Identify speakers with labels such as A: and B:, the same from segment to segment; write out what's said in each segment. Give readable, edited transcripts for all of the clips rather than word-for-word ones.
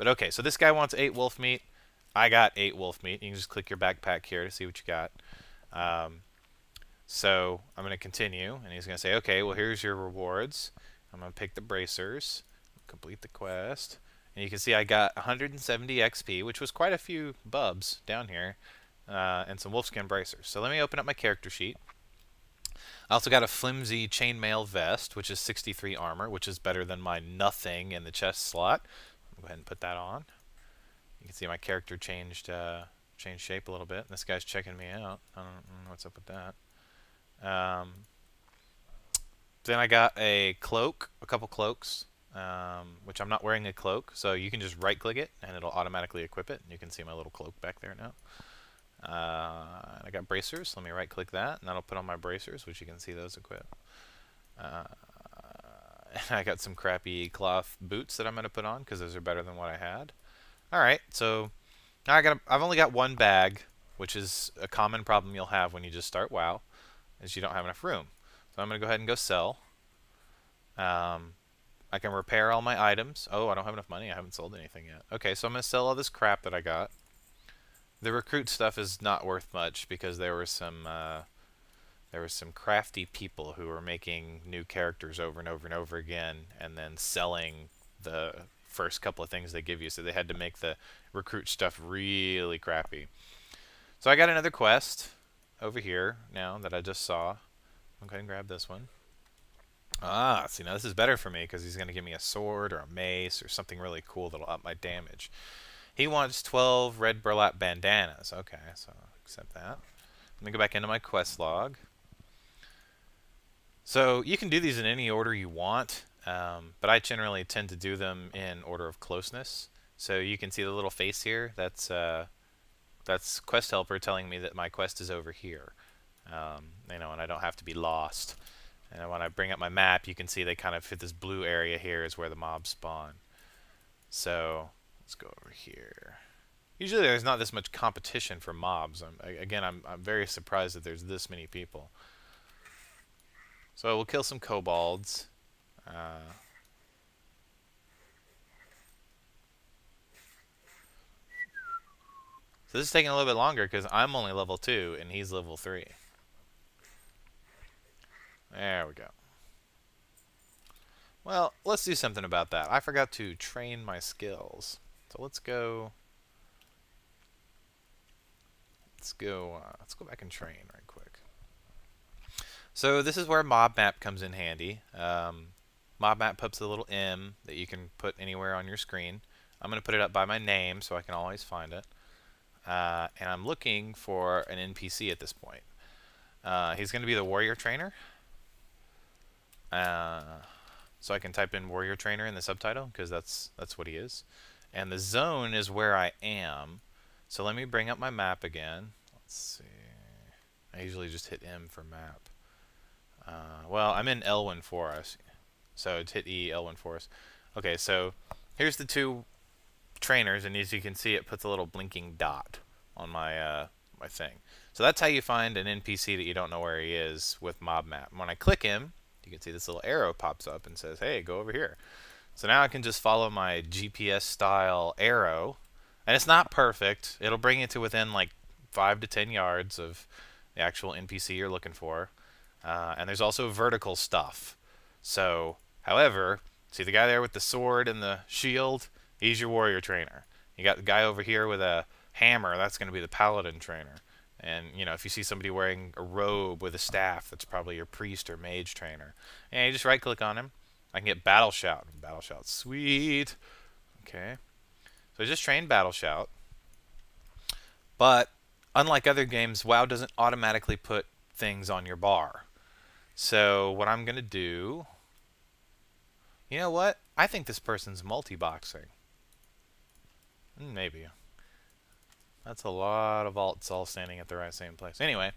A: But okay, so this guy wants 8 wolf meat. I got 8 wolf meat. You can just click your backpack here to see what you got. Um, so I'm going to continue, and he's going to say, okay, well, here's your rewards. I'm going to pick the bracers, complete the quest. And you can see I got 170 XP, which was quite a few bubs down here, and some wolfskin bracers. So let me open up my character sheet. I also got a flimsy chainmail vest, which is 63 armor, which is better than my nothing in the chest slot. I'll go ahead and put that on. You can see my character changed shape a little bit. This guy's checking me out. I don't know what's up with that. Then I got a cloak, a couple cloaks, which I'm not wearing a cloak, so you can just right-click it, and it'll automatically equip it. And you can see my little cloak back there now. I got bracers. Let me right-click that, and that'll put on my bracers, which you can see those equip. I got some crappy cloth boots that I'm going to put on because those are better than what I had. All right, so now I've only got one bag, which is a common problem you'll have when you just start WoW, is you don't have enough room. So I'm going to go ahead and go sell. I can repair all my items. Oh, I don't have enough money. I haven't sold anything yet. Okay, so I'm going to sell all this crap that I got. The recruit stuff is not worth much because there were some crafty people who were making new characters over and over and over again, and then selling the first couple of things they give you. So they had to make the recruit stuff really crappy. So I got another quest over here now that I just saw. I'll go ahead and grab this one. Ah, see, now this is better for me because he's going to give me a sword or a mace or something really cool that'll up my damage. He wants 12 red burlap bandanas. Okay, so I'll accept that. Let me go back into my quest log. So you can do these in any order you want, but I generally tend to do them in order of closeness. So you can see the little face here. That's quest helper telling me that my quest is over here. You know, and I don't have to be lost. And when I bring up my map, you can see they kind of fit this blue area here is where the mobs spawn. So let's go over here. Usually there's not this much competition for mobs. I'm very surprised that there's this many people. So we'll kill some kobolds. So this is taking a little bit longer because I'm only level 2 and he's level 3. There we go. Well, let's do something about that. I forgot to train my skills. So let's go back and train right quick. So this is where mob map comes in handy. Mob map puts a little M that you can put anywhere on your screen. I'm going to put it up by my name so I can always find it. And I'm looking for an NPC at this point. He's going to be the warrior trainer. So I can type in warrior trainer in the subtitle because that's what he is. And the zone is where I am. So let me bring up my map again. Let's see. I usually just hit M for map. Well, I'm in Elwyn Forest. So it's hit E, Elwyn Forest. Okay, so here's the two trainers, and as you can see, it puts a little blinking dot on my my thing. So that's how you find an NPC that you don't know where he is with mob map. And when I click him, you can see this little arrow pops up and says, hey, go over here. So now I can just follow my GPS style arrow, and it's not perfect. It'll bring you to within like 5 to 10 yards of the actual NPC you're looking for. And there's also vertical stuff. So, however, see the guy there with the sword and the shield? He's your warrior trainer. You got the guy over here with a hammer. That's going to be the paladin trainer. And, you know, if you see somebody wearing a robe with a staff, that's probably your priest or mage trainer. And you just right-click on him. I can get Battle Shout. Battle Shout, sweet. Okay. So I just trained Battle Shout. But, unlike other games, WoW doesn't automatically put things on your bar. So, what I'm going to do... You know what? I think this person's multi-boxing. Maybe. That's a lot of alts all standing at the right same place. Anyway,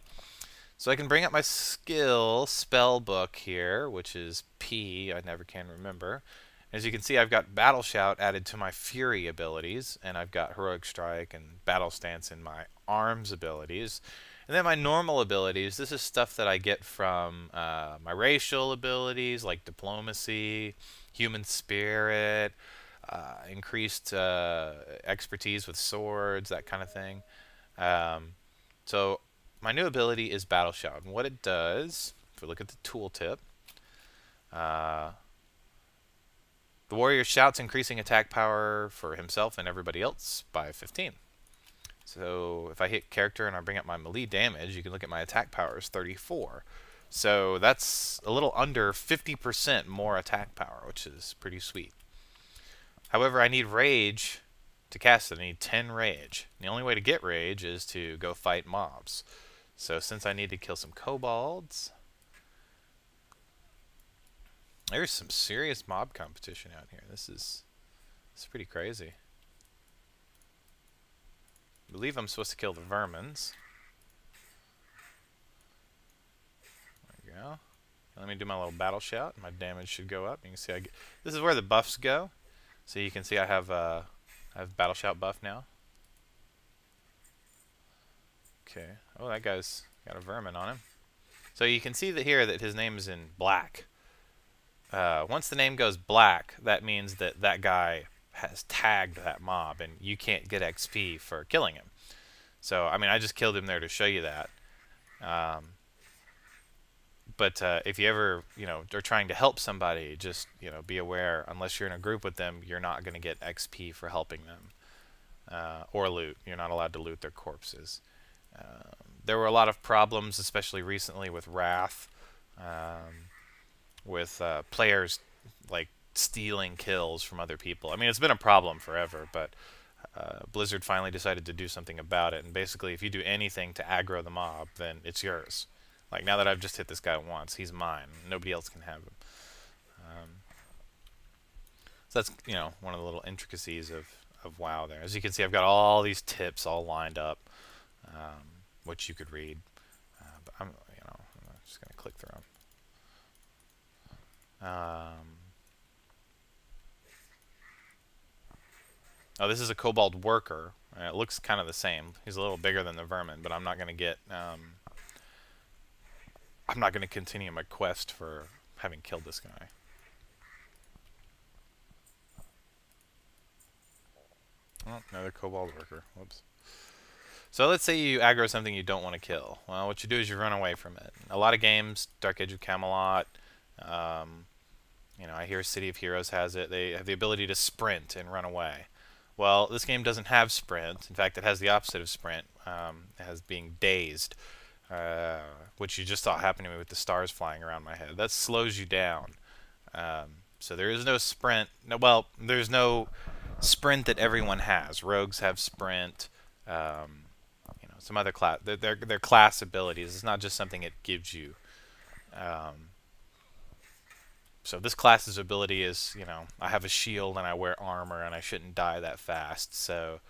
A: so I can bring up my spell book here, which is P. I never can remember. As you can see, I've got Battle Shout added to my Fury abilities, and I've got Heroic Strike and Battle Stance in my Arms abilities. And then my normal abilities, this is stuff that I get from my racial abilities, like Diplomacy, Human Spirit, increased expertise with swords, that kind of thing. Um, so my new ability is Battle Shout, and what it does, if we look at the tooltip, uh, the warrior shouts, increasing attack power for himself and everybody else by 15. So if I hit character and I bring up my melee damage, you can look at my attack power is 34. So that's a little under 50% more attack power, which is pretty sweet. However, I need rage to cast it. I need 10 rage. And the only way to get rage is to go fight mobs. So since I need to kill some kobolds, there's some serious mob competition out here. This is pretty crazy. I believe I'm supposed to kill the vermins. There we go. Let me do my little battle shout. My damage should go up. You can see this is where the buffs go. So you can see I have battle shout buff now. Okay. Oh, that guy's got a vermin on him. So you can see that here that his name is in black. Once the name goes black, that means that that guy has tagged that mob, and you can't get XP for killing him. So, I mean, I just killed him there to show you that. But if you ever, are trying to help somebody, just, be aware, unless you're in a group with them, you're not going to get XP for helping them. Or loot. You're not allowed to loot their corpses. There were a lot of problems, especially recently with Wrath, with players, like, stealing kills from other people. I mean, it's been a problem forever, but Blizzard finally decided to do something about it. And basically, if you do anything to aggro the mob, then it's yours. Like, now that I've just hit this guy once, he's mine. Nobody else can have him. So that's, one of the little intricacies of WoW there. As you can see, I've got all these tips all lined up, which you could read. But I'm just going to click through them. Oh, this is a kobold worker. It looks kind of the same. He's a little bigger than the vermin, but I'm not going to get... I'm not going to continue my quest for having killed this guy. Oh, another kobold worker. Whoops. So let's say you aggro something you don't want to kill. Well, what you do is you run away from it. A lot of games, Dark Age of Camelot, I hear City of Heroes has it. They have the ability to sprint and run away. Well, this game doesn't have sprint. In fact, it has the opposite of sprint. It has being dazed. Which you just saw happen to me with the stars flying around my head. That slows you down. So there is no sprint. No, well, there's no sprint that everyone has. Rogues have sprint. Some other class. They're class abilities. It's not just something it gives you. So this class's ability is, I have a shield and I wear armor and I shouldn't die that fast. So